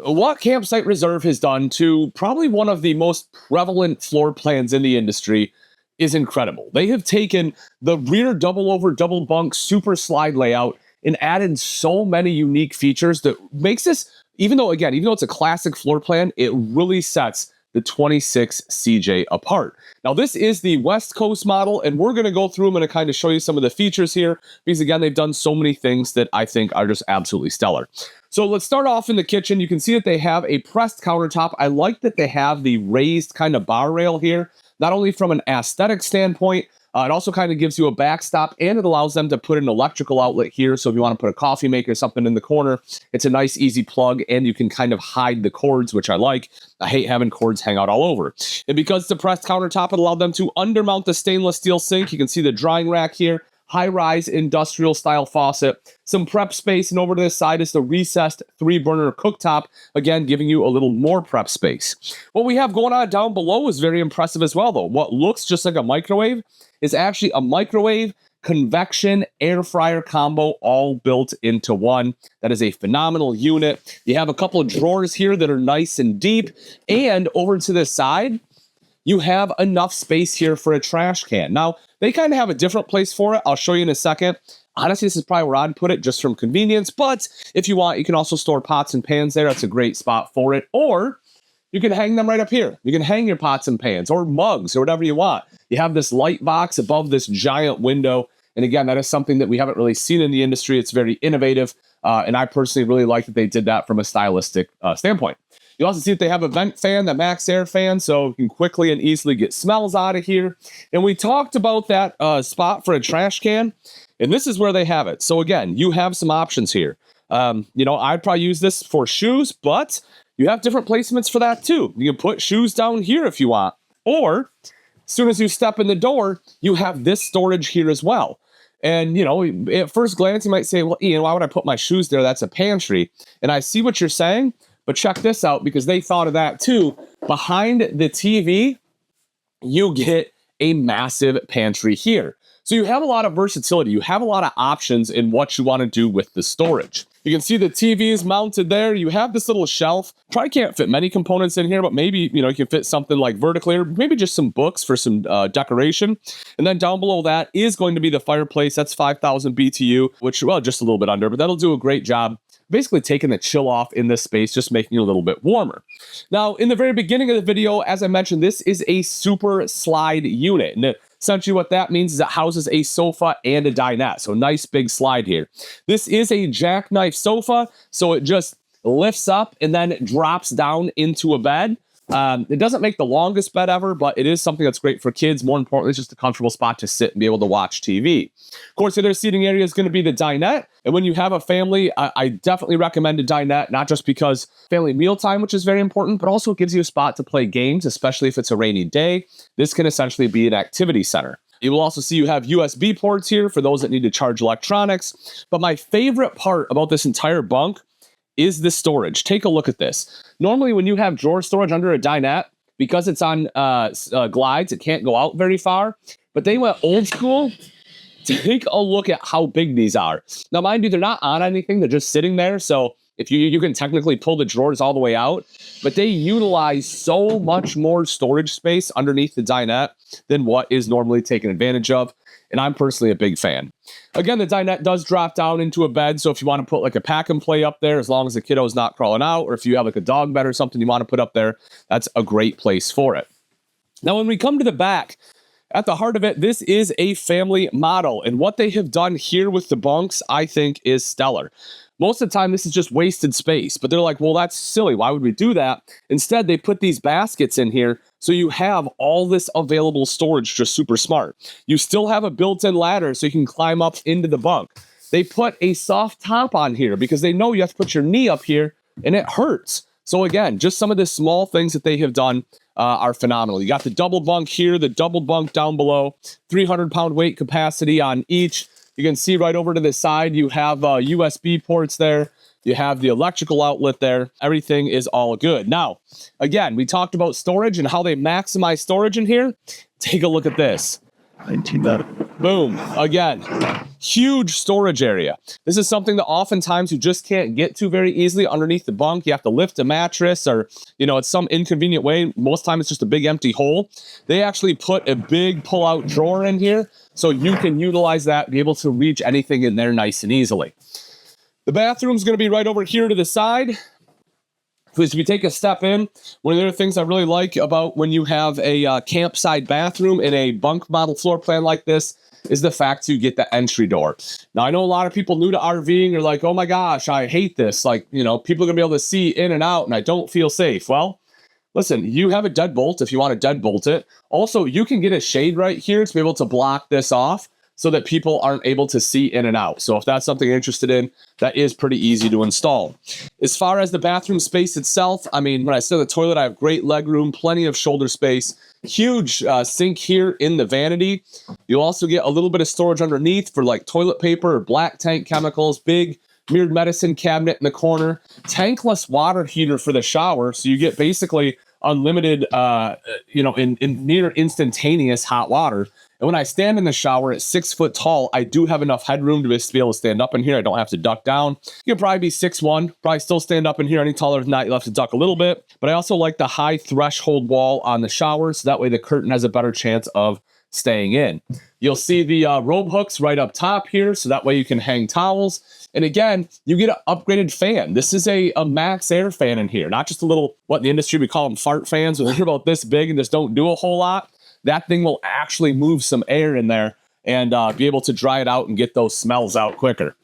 what Campsite Reserve has done to probably one of the most prevalent floor plans in the industry is incredible. They have taken the rear double over double bunk super slide layout and added so many unique features that makes this, even though it's a classic floor plan, it really sets the 26 CJ apart. Now, this is the West Coast model, and we're going to go through them and kind of show you some of the features here, because again, they've done so many things that I think are just absolutely stellar. So let's start off in the kitchen. You can see that they have a pressed countertop. I like that they have the raised kind of bar rail here, not only from an aesthetic standpoint, it also kind of gives you a backstop, and it allows them to put an electrical outlet here. So if you want to put a coffee maker or something in the corner, it's a nice, easy plug, and you can kind of hide the cords, which I like. I hate having cords hang out all over. And because it's a pressed countertop, it allowed them to undermount the stainless steel sink. You can see the drying rack here, high-rise industrial style faucet, some prep space, and over to this side is the recessed 3-burner cooktop, again giving you a little more prep space. What we have going on down below is very impressive as well, though. What looks just like a microwave is actually a microwave convection air fryer combo, all built into one. That is a phenomenal unit. You have a couple of drawers here that are nice and deep, and over to this side you have enough space here for a trash can. Now, they kind of have a different place for it. I'll show you in a second. Honestly, this is probably where I'd put it, just from convenience, but if you want, you can also store pots and pans there. That's a great spot for it. Or you can hang them right up here. You can hang your pots and pans or mugs or whatever you want. You have this light box above this giant window. And again, that is something that we haven't really seen in the industry. It's very innovative. And I personally really like that they did that from a stylistic standpoint. You also see that they have a vent fan, the max air fan, so you can quickly and easily get smells out of here. And we talked about that spot for a trash can, and this is where they have it. So again, you have some options here. I'd probably use this for shoes, but you have different placements for that too. You can put shoes down here if you want, or as soon as you step in the door, you have this storage here as well. And, at first glance, you might say, well, Ian, why would I put my shoes there? That's a pantry. And I see what you're saying, but check this out, because they thought of that too. Behind the TV, you get a massive pantry here. So you have a lot of versatility. You have a lot of options in what you want to do with the storage. You can see the TV is mounted there. You have this little shelf. Probably can't fit many components in here, but maybe, you can fit something like vertically, or maybe just some books for some decoration. And then down below that is going to be the fireplace. That's 5,000 BTU, which, well, just a little bit under, but that'll do a great job basically taking the chill off in this space, just making it a little bit warmer. Now, in the very beginning of the video, as I mentioned, this is a super slide unit. And essentially what that means is it houses a sofa and a dinette. So nice big slide here. This is a jackknife sofa, so it just lifts up and then drops down into a bed. It doesn't make the longest bed ever, but it is something that's great for kids. More importantly, it's just a comfortable spot to sit and be able to watch TV. Of course, the other seating area is going to be the dinette. And when you have a family, I definitely recommend a dinette, not just because family mealtime, which is very important, but also it gives you a spot to play games, especially if it's a rainy day. This can essentially be an activity center. You will also see you have USB ports here for those that need to charge electronics. But my favorite part about this entire bunk is the storage. Take a look at this. Normally, when you have drawer storage under a dinette, because it's on glides, it can't go out very far. But they went old school. Take a look at how big these are. Now, mind you, they're not on anything. They're just sitting there. So if you can technically pull the drawers all the way out, but they utilize so much more storage space underneath the dinette than what is normally taken advantage of. And I'm personally a big fan. Again, the dinette does drop down into a bed. So if you want to put like a pack and play up there, as long as the kiddo's not crawling out, or if you have like a dog bed or something you want to put up there, that's a great place for it. Now, when we come to the back, at the heart of it, this is a family model. And what they have done here with the bunks, I think, is stellar. Most of the time, this is just wasted space, but they're like, well, that's silly. Why would we do that? Instead, they put these baskets in here, so you have all this available storage, just super smart. You still have a built-in ladder, so you can climb up into the bunk. They put a soft top on here because they know you have to put your knee up here, and it hurts. So again, just some of the small things that they have done are phenomenal. You got the double bunk here, the double bunk down below, 300-pound weight capacity on each. You can see right over to the side, you have USB ports there. You have the electrical outlet there. Everything is all good. Now, again, we talked about storage and how they maximize storage in here. Take a look at this. 19. Boom. Again, Huge storage area. This is something that oftentimes you just can't get to very easily underneath the bunk. You have to lift a mattress or, it's some inconvenient way. Most time it's just a big empty hole. They actually put a big pull-out drawer in here so you can utilize that, be able to reach anything in there nice and easily. The bathroom's going to be right over here to the side. As we take a step in, one of the other things I really like about when you have a campsite bathroom in a bunk model floor plan like this is the fact you get the entry door. Now, I know a lot of people new to RVing are like, oh my gosh, I hate this. Like, people are going to be able to see in and out and I don't feel safe. Well, listen, you have a deadbolt if you want to deadbolt it. Also, you can get a shade right here to be able to block this off so that people aren't able to see in and out. So if that's something you're interested in, that is pretty easy to install. As far as the bathroom space itself, when I sit in the toilet, I have great leg room, plenty of shoulder space, huge sink here in the vanity. You'll also get a little bit of storage underneath for like toilet paper or black tank chemicals, big mirrored medicine cabinet in the corner, tankless water heater for the shower. So you get basically unlimited, in near instantaneous hot water. And when I stand in the shower at 6 foot tall, I do have enough headroom to be able to stand up in here. I don't have to duck down. You can probably be 6'1", probably still stand up in here. Any taller than that, you'll have to duck a little bit. But I also like the high threshold wall on the shower, so that way the curtain has a better chance of staying in. You'll see the robe hooks right up top here, so that way you can hang towels. And again, you get an upgraded fan. This is a max air fan in here, not just a little, what in the industry we call them fart fans, when they're about this big and just don't do a whole lot. That thing will actually move some air in there and be able to dry it out and get those smells out quicker.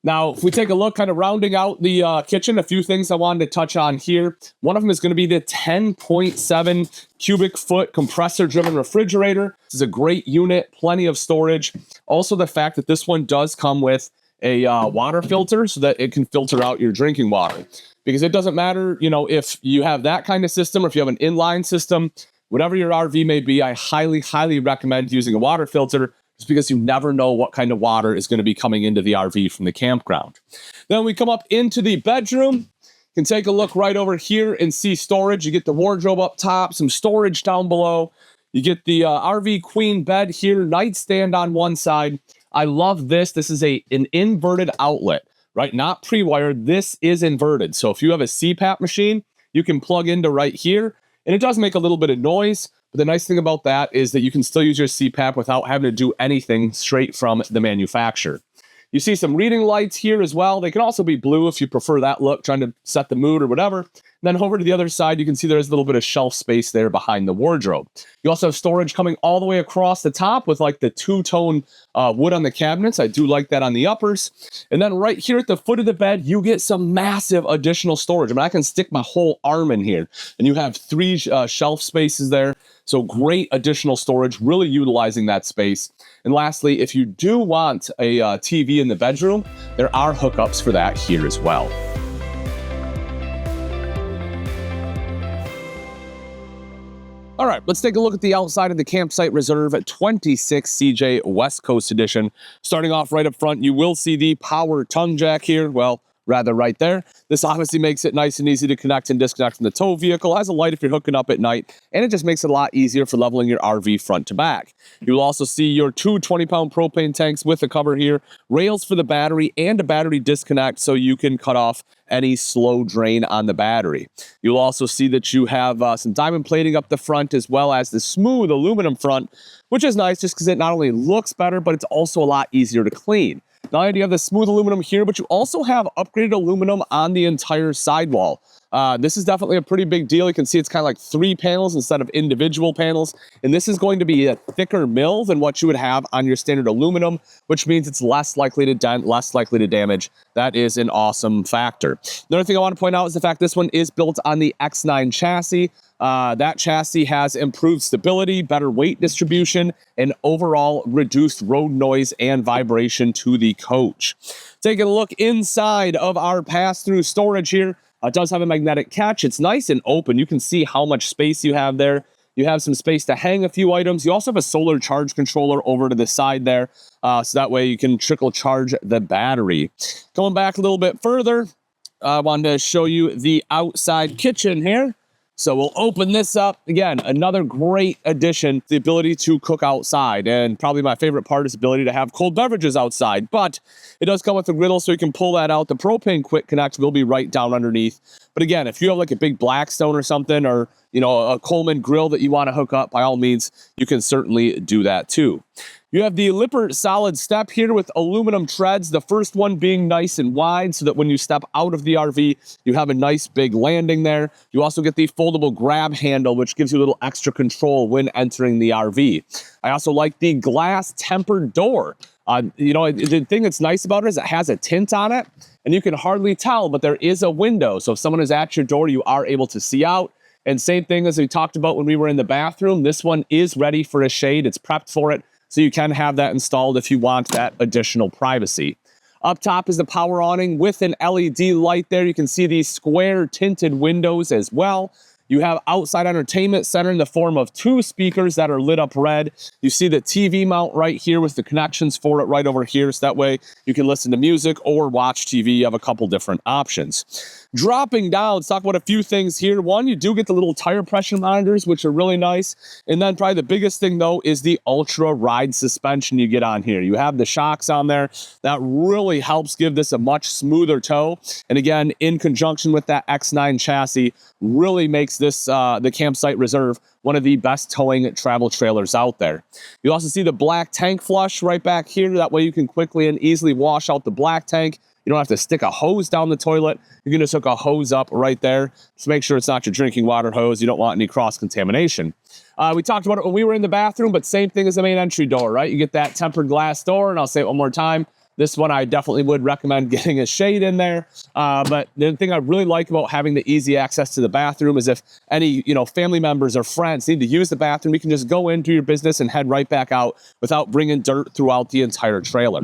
Now, if we take a look, kind of rounding out the kitchen, a few things I wanted to touch on here. One of them is going to be the 10.7 cubic foot compressor-driven refrigerator. This is a great unit, plenty of storage. Also, the fact that this one does come with a water filter so that it can filter out your drinking water. Because it doesn't matter, if you have that kind of system or if you have an inline system, whatever your RV may be, I highly, highly recommend using a water filter just because you never know what kind of water is going to be coming into the RV from the campground. Then we come up into the bedroom. You can take a look right over here and see storage. You get the wardrobe up top, some storage down below. You get the RV queen bed here, nightstand on one side. I love this. This is an inverted outlet, right? Not pre-wired. This is inverted. So if you have a CPAP machine, you can plug into right here. And it does make a little bit of noise, but the nice thing about that is that you can still use your CPAP without having to do anything straight from the manufacturer. You see some reading lights here as well. They can also be blue if you prefer that look, trying to set the mood or whatever. And then over to the other side, you can see there's a little bit of shelf space there behind the wardrobe. You also have storage coming all the way across the top with like the two-tone wood on the cabinets. I do like that on the uppers. And then right here at the foot of the bed, you get some massive additional storage. I can stick my whole arm in here. And you have 3 shelf spaces there. So great additional storage, really utilizing that space. And lastly, if you do want a TV in the bedroom, there are hookups for that here as well. All right, let's take a look at the outside of the Campsite Reserve 26 CJ West Coast Edition. Starting off right up front, you will see the power tongue jack here. Well, rather right there. This obviously makes it nice and easy to connect and disconnect from the tow vehicle. It has a light if you're hooking up at night, and it just makes it a lot easier for leveling your RV front to back. You'll also see your 2 20-pound propane tanks with a cover here, rails for the battery, and a battery disconnect so you can cut off any slow drain on the battery. You'll also see that you have some diamond plating up the front as well as the smooth aluminum front, which is nice just because it not only looks better, but it's also a lot easier to clean. Not only do you have the smooth aluminum here, but you also have upgraded aluminum on the entire sidewall. This is definitely a pretty big deal. You can see it's kind of like 3 panels instead of individual panels. And this is going to be a thicker mill than what you would have on your standard aluminum, which means it's less likely to dent, less likely to damage. That is an awesome factor. Another thing I want to point out is the fact this one is built on the X9 chassis. That chassis has improved stability, better weight distribution, and overall reduced road noise and vibration to the coach. Taking a look inside of our pass-through storage here. It does have a magnetic catch. It's nice and open. You can see how much space you have there. You have some space to hang a few items. You also have a solar charge controller over to the side there. So that way you can trickle charge the battery. Going back a little bit further, I wanted to show you the outside kitchen here. So we'll open this up. Again, another great addition, the ability to cook outside. And probably my favorite part is the ability to have cold beverages outside. But it does come with a griddle, so you can pull that out. The propane quick connect will be right down underneath. But again, if you have like a big Blackstone or something, or a Coleman grill that you want to hook up, by all means, you can certainly do that too. You have the Lippert solid step here with aluminum treads, the first one being nice and wide so that when you step out of the RV, you have a nice big landing there. You also get the foldable grab handle, which gives you a little extra control when entering the RV. I also like the glass tempered door. The thing that's nice about it is it has a tint on it, and you can hardly tell, but there is a window. So if someone is at your door, you are able to see out. And same thing as we talked about when we were in the bathroom, this one is ready for a shade. It's prepped for it. So you can have that installed if you want that additional privacy. Up top is the power awning with an LED light there. You can see these square tinted windows as well. You have outside entertainment center in the form of 2 speakers that are lit up red. You see the TV mount right here with the connections for it right over here. So that way you can listen to music or watch TV. You have a couple different options. Dropping down, let's talk about a few things here. One, you do get the little tire pressure monitors, which are really nice. And then probably the biggest thing, though, is the ultra ride suspension you get on here. You have the shocks on there. That really helps give this a much smoother tow. And again, in conjunction with that X9 chassis, really makes this the Campsite Reserve one of the best towing travel trailers out there. You also see the black tank flush right back here. That way you can quickly and easily wash out the black tank. You don't have to stick a hose down the toilet. You can just hook a hose up right there. Just make sure it's not your drinking water hose. You don't want any cross-contamination. We talked about it when we were in the bathroom, but same thing as the main entry door, right? You get that tempered glass door, and I'll say it one more time. This one I definitely would recommend getting a shade in there. But the thing I really like about having the easy access to the bathroom is if any family members or friends need to use the bathroom, you can just go in, do your business, and head right back out without bringing dirt throughout the entire trailer.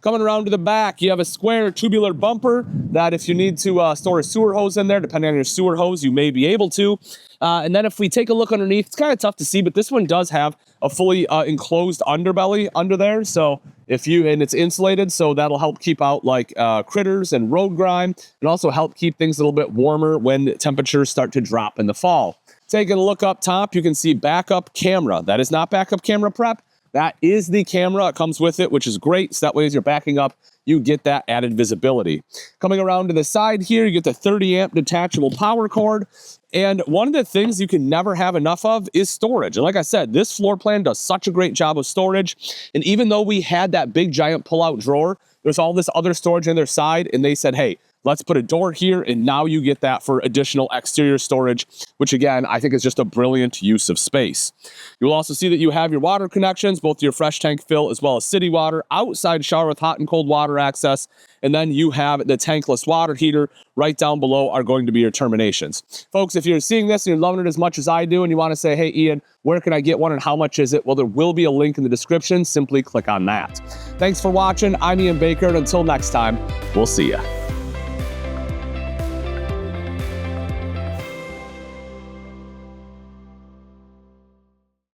Coming around to the back, you have a square tubular bumper that if you need to store a sewer hose in there, depending on your sewer hose, you may be able to. And then if we take a look underneath, it's kind of tough to see, but this one does have a fully enclosed underbelly under there. So and it's insulated, so that'll help keep out like critters and road grime, and also help keep things a little bit warmer when temperatures start to drop in the fall. Taking a look up top, you can see backup camera. That is not backup camera prep. That is the camera. It comes with it, which is great. So that way as you're backing up, you get that added visibility. Coming around to the side here, you get the 30 amp detachable power cord. And one of the things you can never have enough of is storage. And like I said, this floor plan does such a great job of storage. And even though we had that big giant pull-out drawer, there's all this other storage on their side. And they said, hey, let's put a door here, and now you get that for additional exterior storage, which again, I think is just a brilliant use of space. You'll also see that you have your water connections, both your fresh tank fill as well as city water, outside shower with hot and cold water access, and then you have the tankless water heater. Right down below are going to be your terminations. Folks, if you're seeing this and you're loving it as much as I do, and you want to say, hey, Ian, where can I get one and how much is it? Well, there will be a link in the description. Simply click on that. Thanks for watching. I'm Ian Baker, and until next time, we'll see ya.